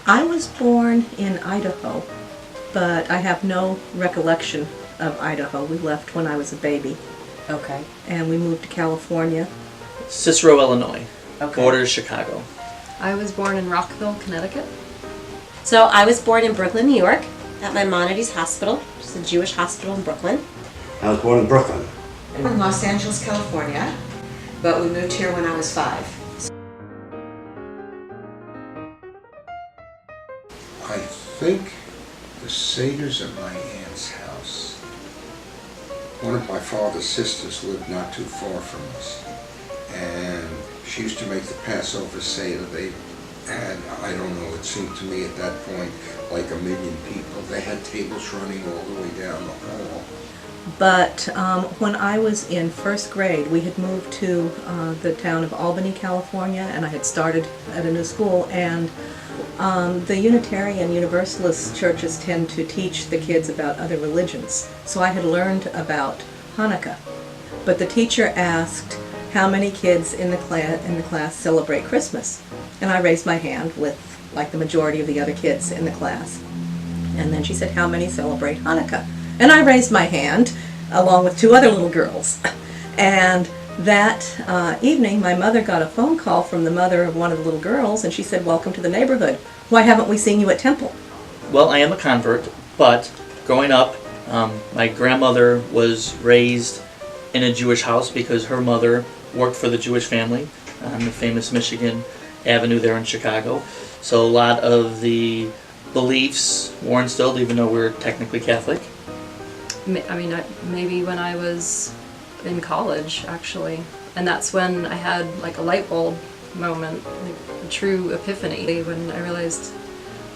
I was born in Idaho, but I have no recollection of Idaho. We left when I was a baby. Okay. And we moved to California. Cicero, Illinois. Okay. Borders Chicago. I was born in Rockville, Connecticut. So I was born in Brooklyn, New York, at Maimonides Hospital, which is a Jewish hospital in Brooklyn. I was born in Brooklyn. From Los Angeles, California, but we moved here when I was 5. I think the Satyrs at my aunt's house. One of my father's sisters lived not too far from us, and she used to make the Passover Seder. They had, I don't know, it seemed to me at that point like 1 million people. They had tables running all the way down the hall. But when I was in first grade, we had moved to the town of Albany, California, and I had started at a new school, and the Unitarian Universalist churches tend to teach the kids about other religions. So I had learned about Hanukkah. But the teacher asked how many kids in the class celebrate Christmas. And I raised my hand with, like, the majority of the other kids in the class. And then she said, how many celebrate Hanukkah? And I raised my hand, along with 2 other little girls. And that evening, my mother got a phone call from the mother of one of the little girls, and she said, welcome to the neighborhood. Why haven't we seen you at temple? Well, I am a convert, but growing up, my grandmother was raised in a Jewish house because her mother worked for the Jewish family on the famous Michigan Avenue there in Chicago. So a lot of the beliefs were instilled, even though we're technically Catholic. I mean, maybe when I was in college, actually. And that's when I had like a light bulb moment, like a true epiphany, when I realized,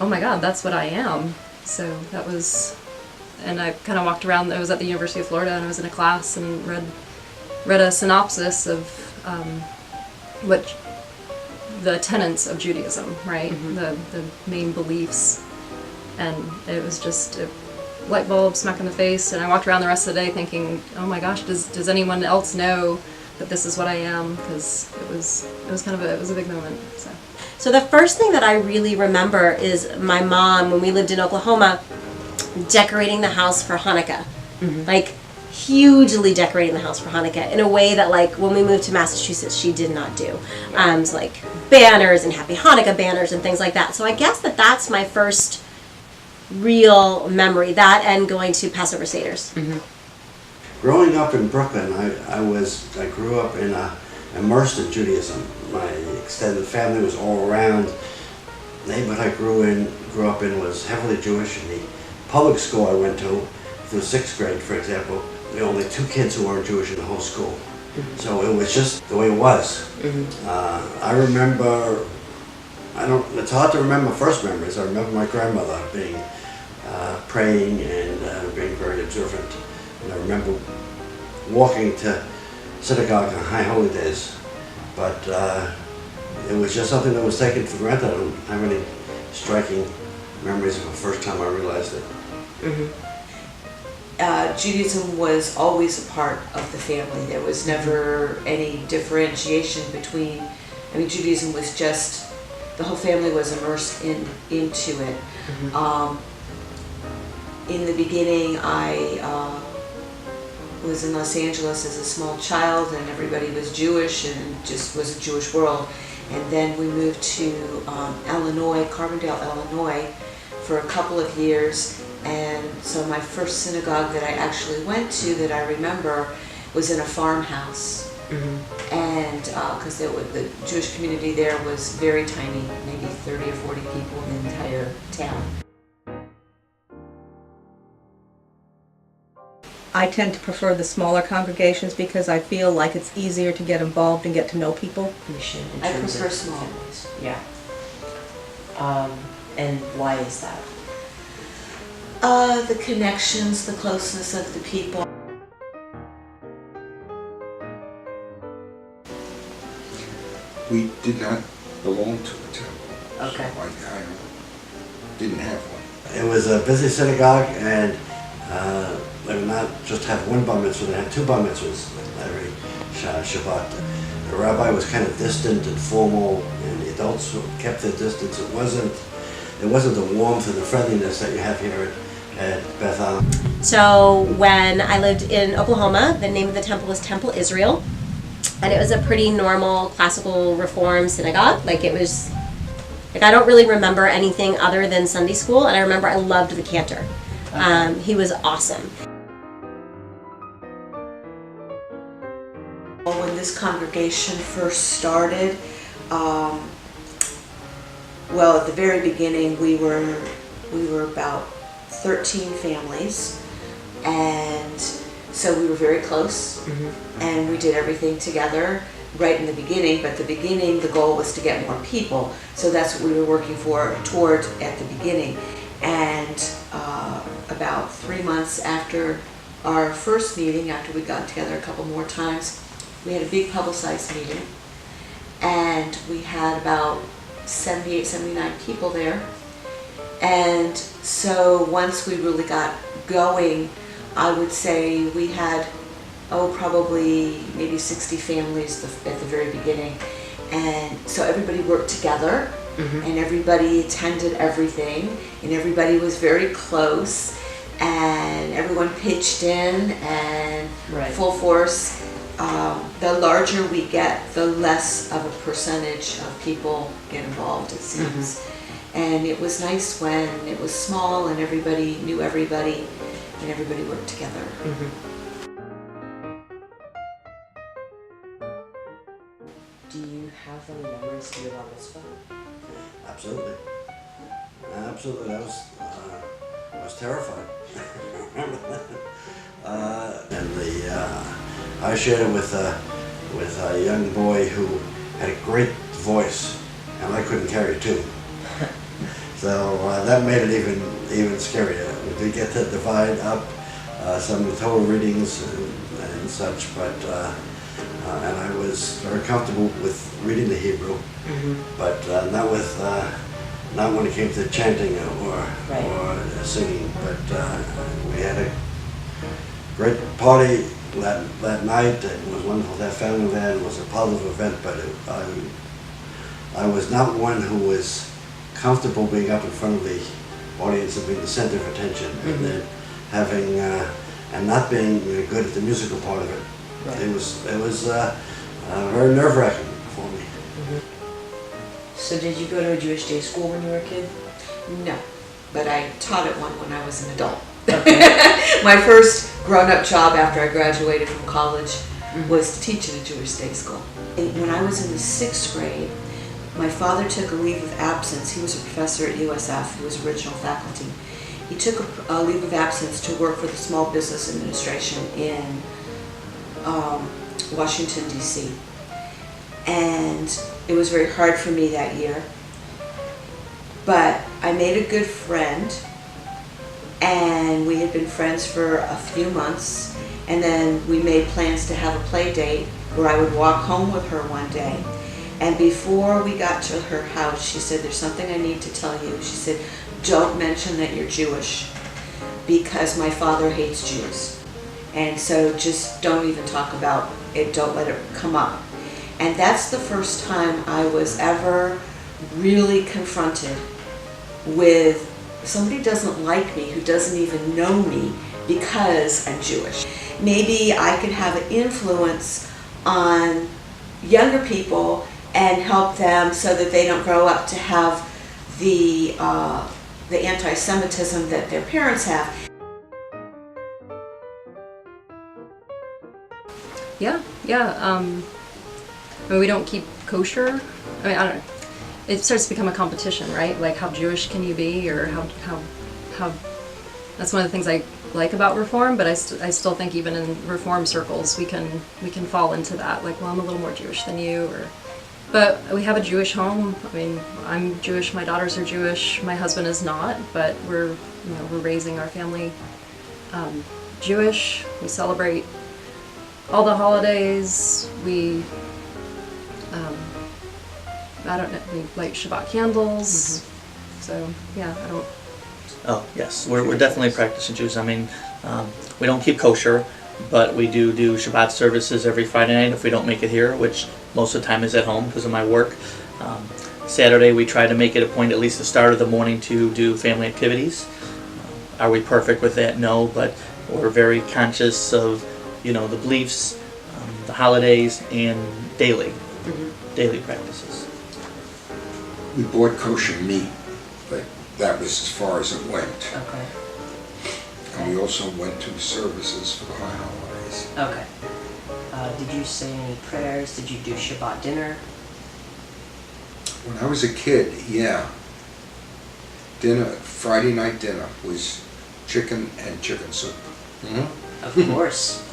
oh my God, that's what I am. So that was, and I kind of walked around, I was at the University of Florida and I was in a class and read a synopsis of what the tenets of Judaism, right? Mm-hmm. The main beliefs. And it was just a light bulb smack in the face, and I walked around the rest of the day thinking, oh my gosh, does anyone else know that this is what I am? Because it was kind of a big moment. So the first thing that I really remember is my mom, when we lived in Oklahoma, decorating the house for Hanukkah. Mm-hmm. Like, hugely decorating the house for Hanukkah in a way that, like, when we moved to Massachusetts, she did not do. So like banners and Happy Hanukkah banners and things like that. So I guess that's my first real memory, that and going to Passover Seders. Mm-hmm. Growing up in Brooklyn, I grew up immersed in Judaism. My extended family was all around. The neighborhood I grew up in was heavily Jewish. In the public school I went to, through 6th grade, for example, there were only 2 kids who weren't Jewish in the whole school. Mm-hmm. So it was just the way it was. Mm-hmm. I remember, it's hard to remember first memories. I remember my grandmother praying and being very observant. And I remember walking to synagogue on high holy days, but it was just something that was taken for granted. I don't have any striking memories of the first time I realized it. Mm-hmm. Judaism was always a part of the family. There was never any differentiation between, Judaism was just, the whole family was immersed into it. Mm-hmm. In the beginning, I was in Los Angeles as a small child, and everybody was Jewish and just was a Jewish world. And then we moved to Illinois, Carbondale, Illinois, for a couple of years. And so my first synagogue that I actually went to, that I remember, was in a farmhouse. Mm-hmm. And because the Jewish community there was very tiny, maybe 30 or 40 people in the entire town. I tend to prefer the smaller congregations because I feel like it's easier to get involved and get to know people. I prefer small. Yeah. And why is that? The connections, the closeness of the people. We did not belong to a temple. Okay. So I didn't have one. It was a busy synagogue, and they would not just have one bar mitzvah, they had 2 bar mitzvahs every Shabbat. The rabbi was kind of distant and formal, and the adults kept their distance. It wasn't the warmth and the friendliness that you have here at Bethel. So when I lived in Oklahoma, the name of the temple was Temple Israel. And it was a pretty normal classical reform synagogue. Like it was, like I don't really remember anything other than Sunday school. And I remember I loved the cantor. He was awesome. When this congregation first started, well, at the very beginning, we were about 13 families, and so we were very close, and we did everything together right in the beginning. But the beginning, the goal was to get more people, so that's what we were working toward at the beginning. And about 3 months after our first meeting, after we got together a couple more times, we had a big publicized meeting, and we had about 78, 79 people there. And so once we really got going, I would say we had, probably maybe 60 families at the very beginning. And so everybody worked together, and everybody attended everything, and everybody was very close, and everyone pitched in and full force. The larger we get, the less of a percentage of people get involved, it seems. And it was nice when it was small and everybody knew everybody and everybody worked together. Do you have any memories of your Bar Mitzvah? Absolutely. Absolutely. I was terrified. And I shared it with a young boy who had a great voice, and I couldn't carry a tune. So that made it even scarier. We did get to divide up some Torah readings and such, but and I was very comfortable with reading the Hebrew, but not when it came to chanting or singing. But we had a great party that night. It was wonderful to have family there. It was a positive event, but I was not one who was comfortable being up in front of the audience and being the center of attention, and then having and not being good at the musical part of it. It was very nerve-wracking for me. So did you go to a Jewish day school when you were a kid? No, but I taught at one when I was an adult. My first grown-up job after I graduated from college was to teach in a Jewish day school. When I was in the 6th grade, my father took a leave of absence. He was a professor at USF. He was original faculty. He took a leave of absence to work for the Small Business Administration in Washington, D.C. And it was very hard for me that year. But I made a good friend, and we had been friends for a few months, and then we made plans to have a play date where I would walk home with her one day. And before we got to her house, she said, "There's something I need to tell you." She said, "Don't mention that you're Jewish, because my father hates Jews. And so just don't even talk about it, don't let it come up." And that's the first time I was ever really confronted with somebody doesn't like me, who doesn't even know me because I'm Jewish. Maybe I could have an influence on younger people and help them so that they don't grow up to have the anti-Semitism that their parents have. I mean, we don't keep kosher. I mean, I don't know. It starts to become a competition, right? Like, how Jewish can you be, or how that's one of the things I like about Reform, but I still think even in Reform circles we can fall into that. Like, well, I'm a little more Jewish than you, but we have a Jewish home. I mean, I'm Jewish, my daughters are Jewish, my husband is not, but we're raising our family Jewish. We celebrate all the holidays. We I don't know, we light Shabbat candles. So yeah, I don't. Oh yes, we're definitely practicing Jews. I mean, we don't keep kosher, but we do Shabbat services every Friday night if we don't make it here, which most of the time is at home because of my work. Saturday we try to make it a point at least the start of the morning to do family activities. Are we perfect with that? No, but we're very conscious of, the beliefs, the holidays, and daily practices. We bought kosher meat, but that was as far as it went. Okay. And we also went to services for the high holidays. Okay. Did you say any prayers? Did you do Shabbat dinner? When I was a kid, yeah. Friday night dinner was chicken and chicken soup. Mm-hmm. Of course.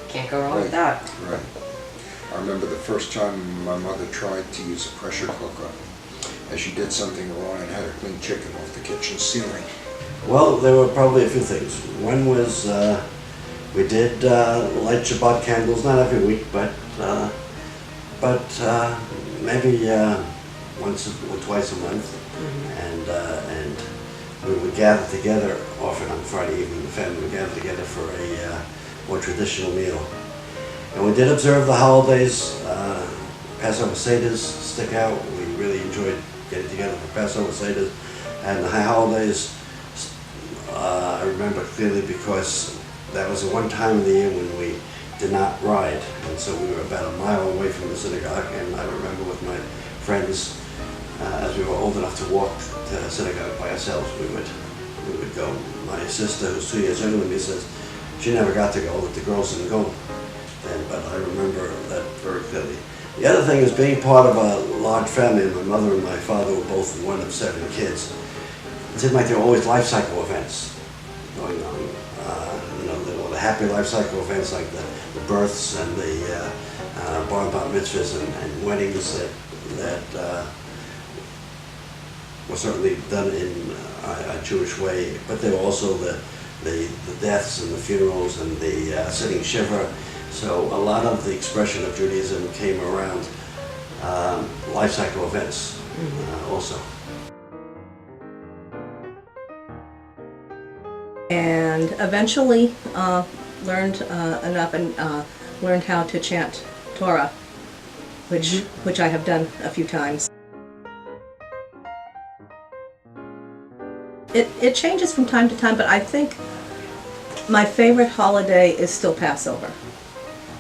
Can't go wrong with that. Right. I remember the first time my mother tried to use a pressure cooker, and she did something wrong and had her clean chicken off the kitchen ceiling. Well, there were probably a few things. One was we did light Shabbat candles, not every week, but maybe once or twice a month, and we would gather together often on Friday evening. The family would gather together for a more traditional meal. And we did observe the holidays. Passover Seder's stick out. We really enjoyed getting together for Passover Seder's. And the high holidays, I remember clearly because that was the one time of the year when we did not ride. And so we were about a mile away from the synagogue. And I remember with my friends, as we were old enough to walk to the synagogue by ourselves, we would go. My sister, who's 2 years younger than me, says she never got to go, that the girls didn't go then, but I remember that very clearly. The other thing is being part of a large family. My mother and my father were both one of 7 kids. It seemed like there were always life cycle events going on. There were the happy life cycle events like the births and the bar mitzvahs and weddings that were certainly done in a Jewish way, but there were also the deaths and the funerals and the sitting shiva. So a lot of the expression of Judaism came around life cycle events also. And eventually learned enough and learned how to chant Torah, which I have done a few times. It changes from time to time, but I think my favorite holiday is still Passover.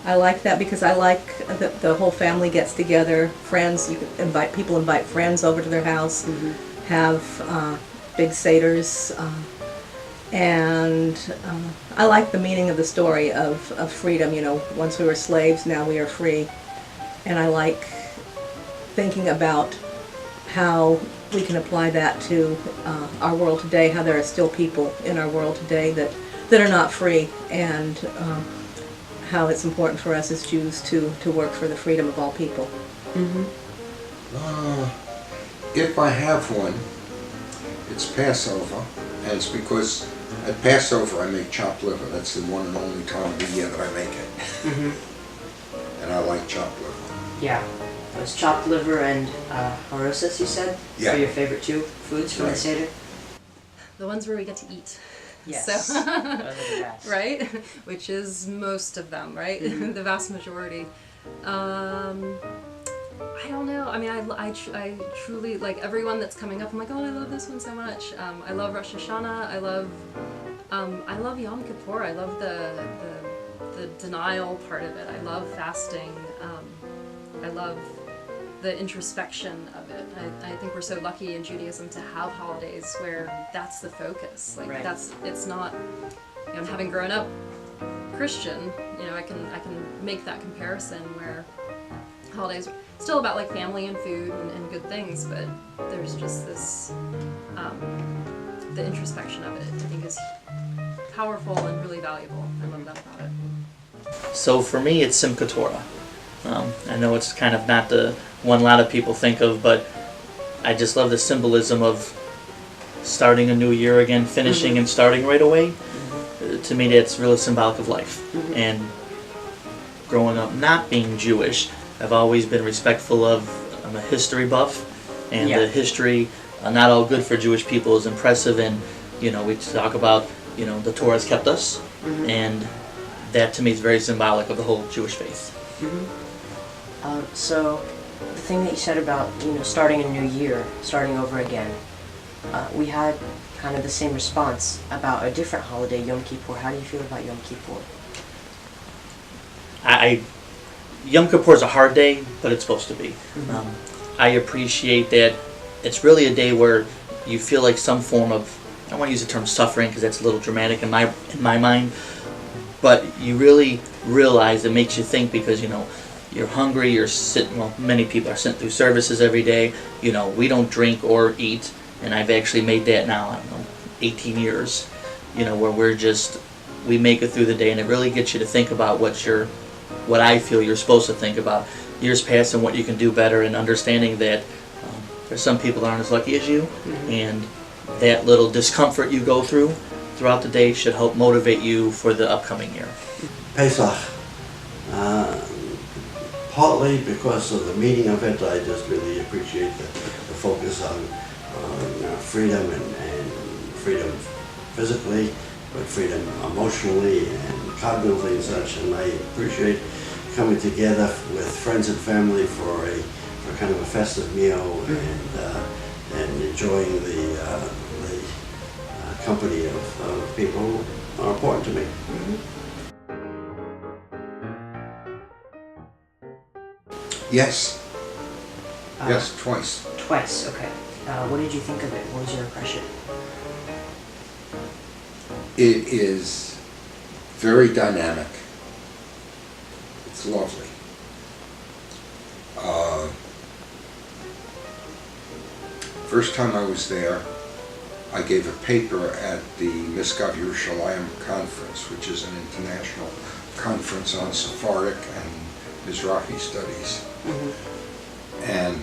I like that because I like that the whole family gets together, friends, you can invite friends over to their house, have big seders, and I like the meaning of the story of freedom. Once we were slaves, now we are free. And I like thinking about how we can apply that to our world today, how there are still people in our world today that are not free, and how it's important for us as Jews to work for the freedom of all people. If I have one, it's Passover, and it's because at Passover I make chopped liver. That's the one and only time of the year that I make it. And I like chopped liver. Yeah. It was chopped liver and harosas, you said? Yeah. Are your favorite 2 foods from the Seder? The ones where we get to eat. Yes. So, Those are the best. right? Which is most of them, right? The vast majority. I don't know. I mean, I truly, like, everyone that's coming up, I'm like, oh, I love this one so much. I love Rosh Hashanah. I love Yom Kippur. I love the denial part of it. I love fasting. I love the introspection of it. I think we're so lucky in Judaism to have holidays where that's the focus. Like Right. it's not, having grown up Christian, I can make that comparison where holidays are still about like family and food and good things, but there's just this, the introspection of it I think is powerful and really valuable. I love that about it. So for me, it's Simchat Torah. I know it's kind of not the one a lot of people think of, but I just love the symbolism of starting a new year again, finishing and starting right away. To me, that's really symbolic of life. And growing up not being Jewish, I've always been respectful of, I'm a history buff, and the history, not all good for Jewish people, is impressive. And, we talk about, the Torah has kept us, and that to me is very symbolic of the whole Jewish faith. So, the thing that you said about, starting a new year, starting over again, we had kind of the same response about a different holiday, Yom Kippur. How do you feel about Yom Kippur? Yom Kippur is a hard day, but it's supposed to be. I appreciate that it's really a day where you feel like some form of, I don't want to use the term suffering because that's a little dramatic in my mind, but you really realize it makes you think because, you're hungry, you're sitting, well, many people are sitting through services every day. We don't drink or eat, and I've actually made that now, I don't know, 18 years, where we make it through the day, and it really gets you to think about what I feel you're supposed to think about. Years past and what you can do better, and understanding that there's some people that aren't as lucky as you, and that little discomfort you go through throughout the day should help motivate you for the upcoming year. Pesach, partly because of the meaning of it, I just really appreciate the focus on freedom and freedom physically, but freedom emotionally and cognitively and such. And I appreciate coming together with friends and family for kind of a festive meal and enjoying the company of people who are important to me. Yes. Yes, twice. Twice, okay. What did you think of it? What was your impression? It is very dynamic. It's lovely. First time I was there, I gave a paper at the Miskav Yerushalayim conference, which is an international conference on Sephardic and Mizrahi studies. And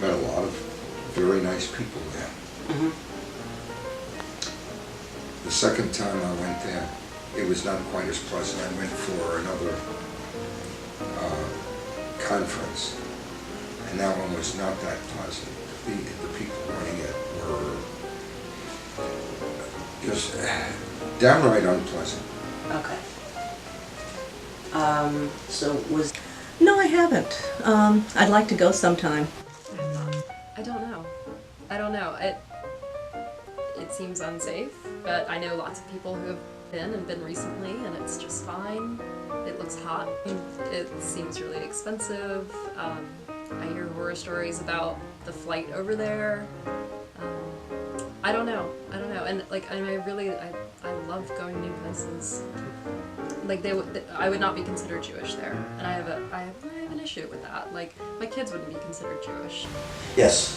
met a lot of very nice people there. The second time I went there, it was not quite as pleasant. I went for another conference, and that one was not that pleasant. The people running it were just downright unpleasant. Okay. So was... No, I haven't. I'd like to go sometime. I don't know. It seems unsafe, but I know lots of people who have been recently, and it's just fine. It looks hot. It seems really expensive. I hear horror stories about the flight over there. I don't know. And I love going new places. Like I would not be considered Jewish there, and I have an issue with that. Like my kids wouldn't be considered Jewish. Yes,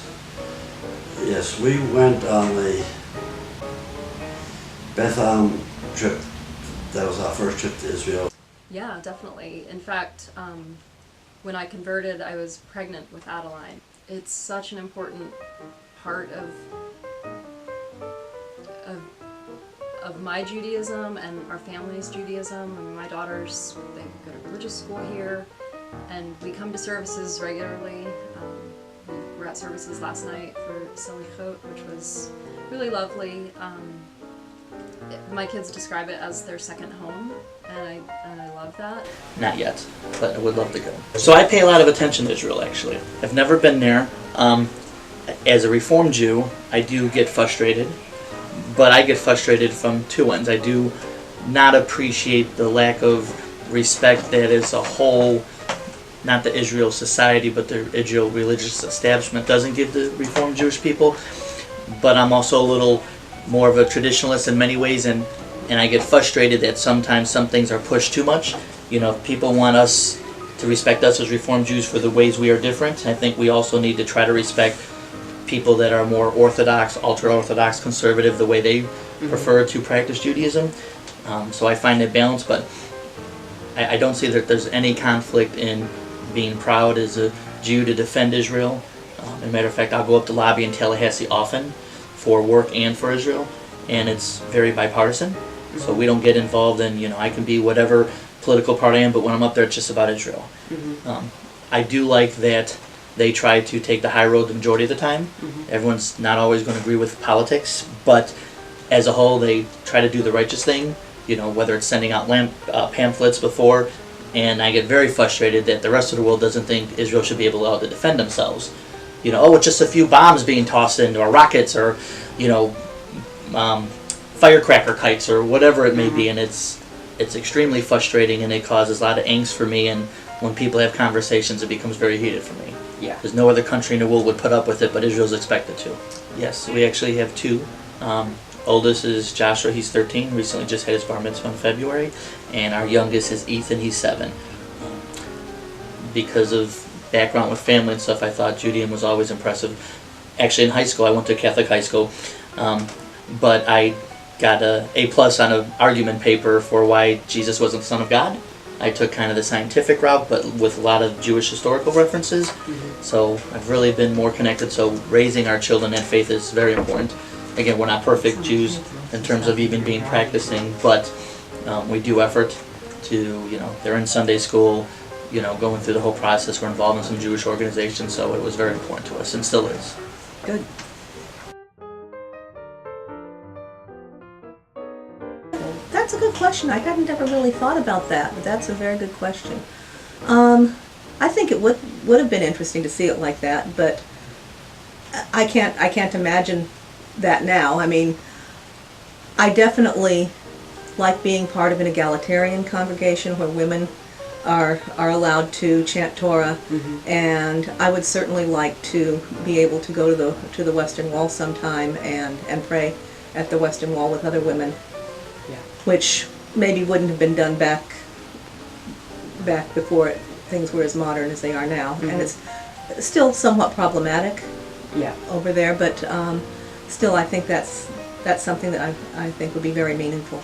we went on the Bethlehem trip. That was our first trip to Israel. Yeah, definitely. In fact, when I converted, I was pregnant with Adeline. It's such an important part of my Judaism and our family's Judaism. I mean, my daughters, they go to religious school here, and we come to services regularly. We were at services last night for Selichot, which was really lovely. My kids describe it as their second home, and I love that. Not yet, but I would love to go. So I pay a lot of attention to Israel, actually. I've never been there. As a Reformed Jew, I do get frustrated, but I get frustrated from two ends. I do not appreciate the lack of respect that as a whole, not the Israel society, but the Israel religious establishment doesn't give the Reformed Jewish people. But I'm also a little more of a traditionalist in many ways, and I get frustrated that sometimes some things are pushed too much. People want us to respect us as Reformed Jews for the ways we are different. I think we also need to try to respect people that are more Orthodox, ultra-Orthodox, conservative, the way they prefer to practice Judaism. So I find it balanced, but I don't see that there's any conflict in being proud as a Jew to defend Israel. As a matter of fact, I'll go up to lobby in Tallahassee often for work and for Israel, and it's very bipartisan. So we don't get involved in, I can be whatever political party I am, but when I'm up there, it's just about Israel. I do like that they try to take the high road the majority of the time. Everyone's not always going to agree with politics, but as a whole, they try to do the righteous thing. Whether it's sending out pamphlets before And I get very frustrated that the rest of the world doesn't think Israel should be able to defend themselves. You know, oh, it's just a few bombs being tossed in, or rockets, or, you know, firecracker kites, or whatever it may be, and it's extremely frustrating, and it causes a lot of angst for me, and when people have conversations, it becomes very heated for me. Yeah. Because no other country in the world would put up with it, but Israel's expected to. Yes, we actually have two. Oldest is Joshua, he's 13, recently just had his Bar Mitzvah in February, and our youngest is Ethan, he's 7. Because of background with family and stuff, I thought Judaism was always impressive. Actually, in high school, I went to Catholic high school, but I got a A+ on an argument paper for why Jesus wasn't the Son of God. I took kind of the scientific route, but with a lot of Jewish historical references. So I've really been more connected. So raising our children in faith is very important. Again, we're not perfect Jews in terms of even being practicing, but we do effort to, you know, they're in Sunday school, you know, going through the whole process. We're involved in some Jewish organizations, so it was very important to us, and still is. Good. That's a good question. I hadn't ever really thought about that, but that's a very good question. I think it would have been interesting to see it like that, but I can't imagine that now. I mean, I definitely like being part of an egalitarian congregation where women are allowed to chant Torah, and I would certainly like to be able to go to the Western Wall sometime and pray at the Western Wall with other women, which maybe wouldn't have been done back before things were as modern as they are now, and it's still somewhat problematic over there, but still I think that's something that I think would be very meaningful.